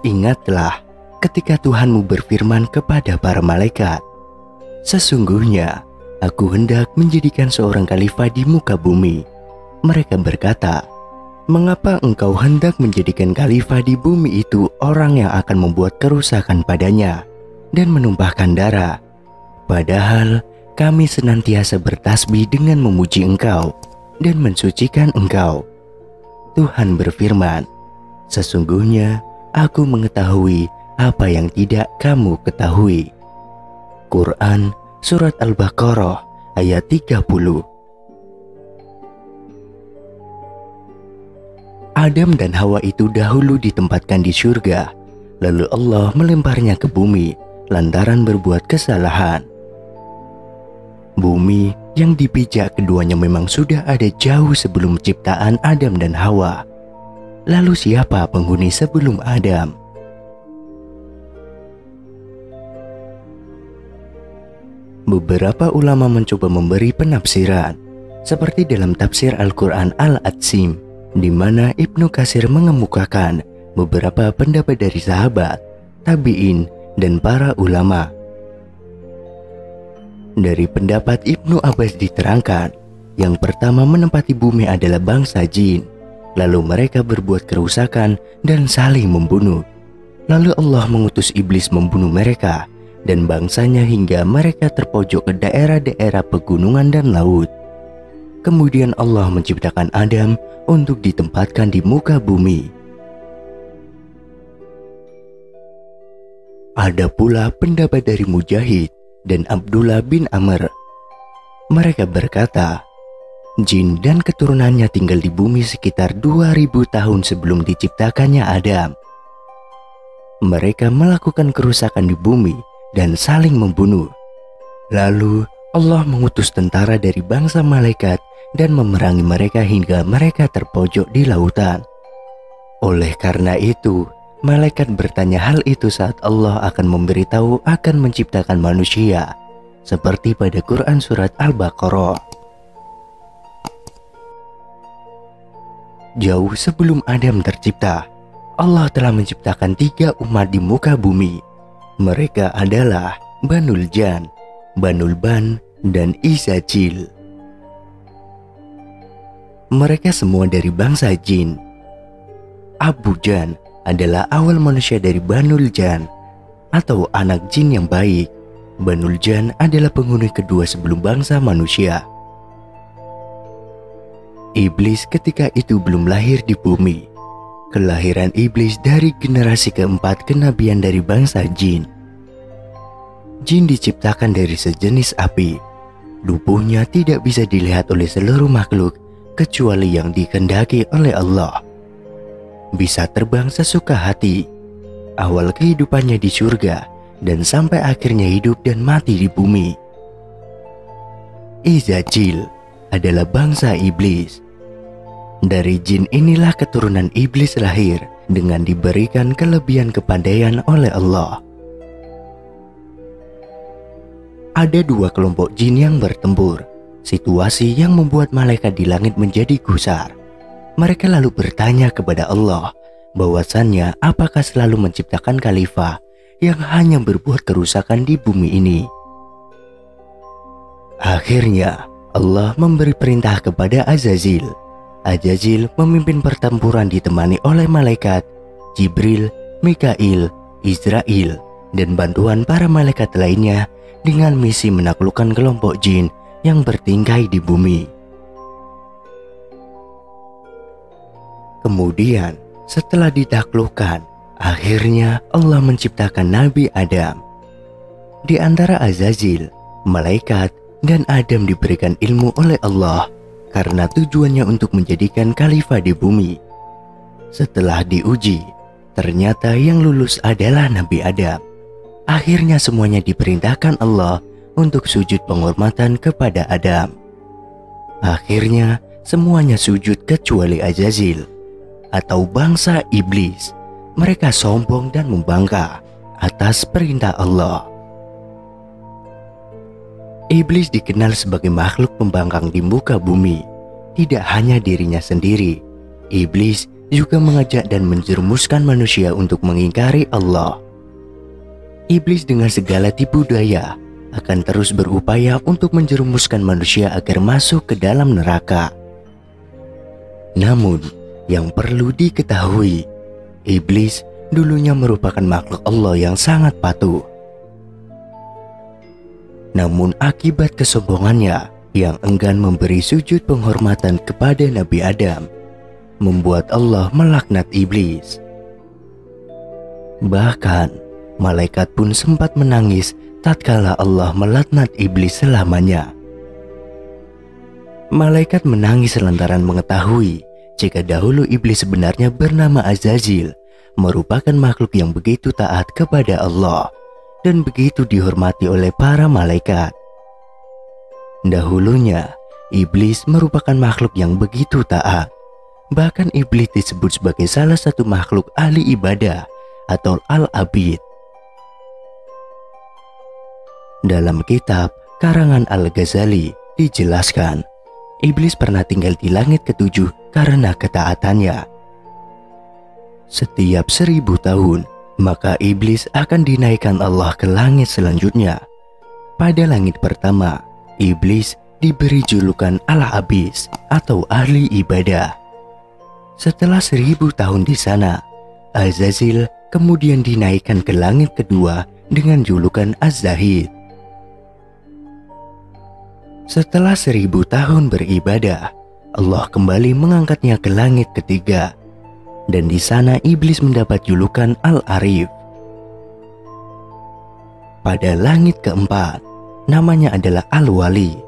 Ingatlah ketika Tuhanmu berfirman kepada para malaikat, "Sesungguhnya aku hendak menjadikan seorang khalifah di muka bumi." Mereka berkata, "Mengapa engkau hendak menjadikan khalifah di bumi itu orang yang akan membuat kerusakan padanya dan menumpahkan darah? Padahal kami senantiasa bertasbih dengan memuji engkau dan mensucikan engkau." Tuhan berfirman, "Sesungguhnya aku mengetahui apa yang tidak kamu ketahui." Quran Surat Al-Baqarah ayat 30. Adam dan Hawa itu dahulu ditempatkan di surga, lalu Allah melemparnya ke bumi lantaran berbuat kesalahan. Bumi yang dipijak keduanya memang sudah ada jauh sebelum ciptaan Adam dan Hawa. Lalu siapa penghuni sebelum Adam? Beberapa ulama mencoba memberi penafsiran, seperti dalam tafsir Al-Quran Al-Atsim, di mana Ibnu Katsir mengemukakan beberapa pendapat dari sahabat, tabi'in, dan para ulama. Dari pendapat Ibnu Abbas diterangkan, yang pertama menempati bumi adalah bangsa jin, lalu mereka berbuat kerusakan dan saling membunuh. Lalu Allah mengutus iblis membunuh mereka dan bangsanya hingga mereka terpojok ke daerah-daerah pegunungan dan laut. Kemudian Allah menciptakan Adam untuk ditempatkan di muka bumi. Ada pula pendapat dari Mujahid dan Abdullah bin Amr. Mereka berkata, jin dan keturunannya tinggal di bumi sekitar 2000 tahun sebelum diciptakannya Adam. Mereka melakukan kerusakan di bumi dan saling membunuh. Lalu Allah mengutus tentara dari bangsa malaikat dan memerangi mereka hingga mereka terpojok di lautan. Oleh karena itu, malaikat bertanya hal itu saat Allah akan memberitahu akan menciptakan manusia, seperti pada Quran Surat Al-Baqarah. Jauh sebelum Adam tercipta, Allah telah menciptakan 3 umat di muka bumi. Mereka adalah Banul Jan, Banul Ban, dan Izajil. Mereka semua dari bangsa jin. Abu Jan adalah awal manusia dari Banul Jan, atau anak jin yang baik. Banul Jan adalah penghuni kedua sebelum bangsa manusia. Iblis ketika itu belum lahir di bumi. Kelahiran iblis dari generasi keempat kenabian dari bangsa jin. Jin diciptakan dari sejenis api. Tubuhnya tidak bisa dilihat oleh seluruh makhluk kecuali yang dikehendaki oleh Allah. Bisa terbang sesuka hati. Awal kehidupannya di surga dan sampai akhirnya hidup dan mati di bumi. Izajil adalah bangsa iblis. Dari jin inilah keturunan iblis lahir dengan diberikan kelebihan kepandaian oleh Allah. Ada 2 kelompok jin yang bertempur, situasi yang membuat malaikat di langit menjadi gusar. Mereka lalu bertanya kepada Allah bahwasannya apakah selalu menciptakan khalifah yang hanya berbuat kerusakan di bumi ini. Akhirnya Allah memberi perintah kepada Azazil. Azazil memimpin pertempuran ditemani oleh malaikat Jibril, Mikail, Israel, dan bantuan para malaikat lainnya dengan misi menaklukkan kelompok jin yang bertingkai di bumi. Kemudian setelah ditaklukkan, akhirnya Allah menciptakan Nabi Adam. Di antara Azazil, malaikat, dan Adam diberikan ilmu oleh Allah karena tujuannya untuk menjadikan khalifah di bumi. Setelah diuji, ternyata yang lulus adalah Nabi Adam. Akhirnya semuanya diperintahkan Allah untuk sujud penghormatan kepada Adam. Akhirnya semuanya sujud kecuali Azazil, atau bangsa iblis. Mereka sombong dan membangkang atas perintah Allah. Iblis dikenal sebagai makhluk pembangkang di muka bumi. Tidak hanya dirinya sendiri, iblis juga mengajak dan menjerumuskan manusia untuk mengingkari Allah. Iblis dengan segala tipu daya akan terus berupaya untuk menjerumuskan manusia agar masuk ke dalam neraka. Namun, yang perlu diketahui, iblis dulunya merupakan makhluk Allah yang sangat patuh. Namun akibat kesombongannya yang enggan memberi sujud penghormatan kepada Nabi Adam, membuat Allah melaknat iblis. Bahkan, malaikat pun sempat menangis tatkala Allah melaknat iblis selamanya. Malaikat menangis lantaran mengetahui jika dahulu iblis sebenarnya bernama Azazil, merupakan makhluk yang begitu taat kepada Allah dan begitu dihormati oleh para malaikat. Dahulunya, iblis merupakan makhluk yang begitu taat. Bahkan iblis disebut sebagai salah satu makhluk ahli ibadah atau al-abid. Dalam kitab karangan Al-Ghazali dijelaskan, iblis pernah tinggal di langit ketujuh karena ketaatannya. Setiap 1000 tahun, maka iblis akan dinaikkan Allah ke langit selanjutnya. Pada langit pertama, iblis diberi julukan Al-Abis atau ahli ibadah. Setelah 1000 tahun di sana, Azazil kemudian dinaikkan ke langit kedua dengan julukan Az-Zahid. Setelah 1000 tahun beribadah, Allah kembali mengangkatnya ke langit ketiga, dan di sana iblis mendapat julukan Al-Arif. Pada langit keempat, namanya adalah Al-Wali.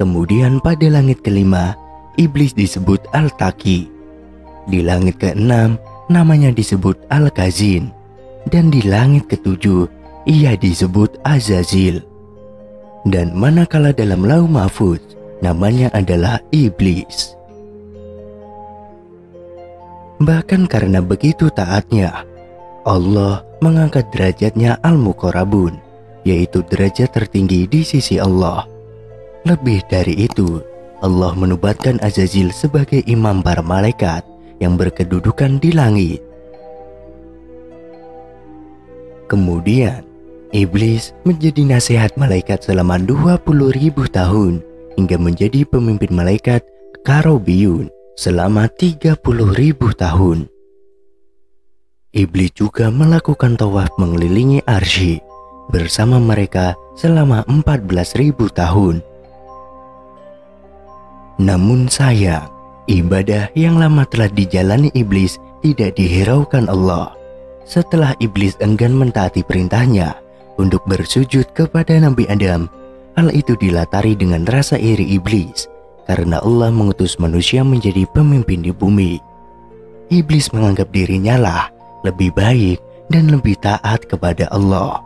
Kemudian pada langit kelima, iblis disebut Al-Taqi. Di langit keenam, namanya disebut Al-Kazin. Dan di langit ketujuh, ia disebut Azazil. Dan manakala dalam Lauh Mahfuz, namanya adalah iblis. Bahkan karena begitu taatnya, Allah mengangkat derajatnya Al-Muqarrabun, yaitu derajat tertinggi di sisi Allah. Lebih dari itu, Allah menubatkan Azazil sebagai imam para malaikat yang berkedudukan di langit. Kemudian, iblis menjadi nasihat malaikat selama 20.000 tahun hingga menjadi pemimpin malaikat Karobiyun selama 30.000 tahun. Iblis juga melakukan tawaf mengelilingi arsy bersama mereka selama 14.000 tahun. Namun sayang, ibadah yang lama telah dijalani iblis tidak dihiraukan Allah. Setelah iblis enggan mentaati perintahnya untuk bersujud kepada Nabi Adam, hal itu dilatari dengan rasa iri iblis karena Allah mengutus manusia menjadi pemimpin di bumi. Iblis menganggap dirinya lah lebih baik dan lebih taat kepada Allah.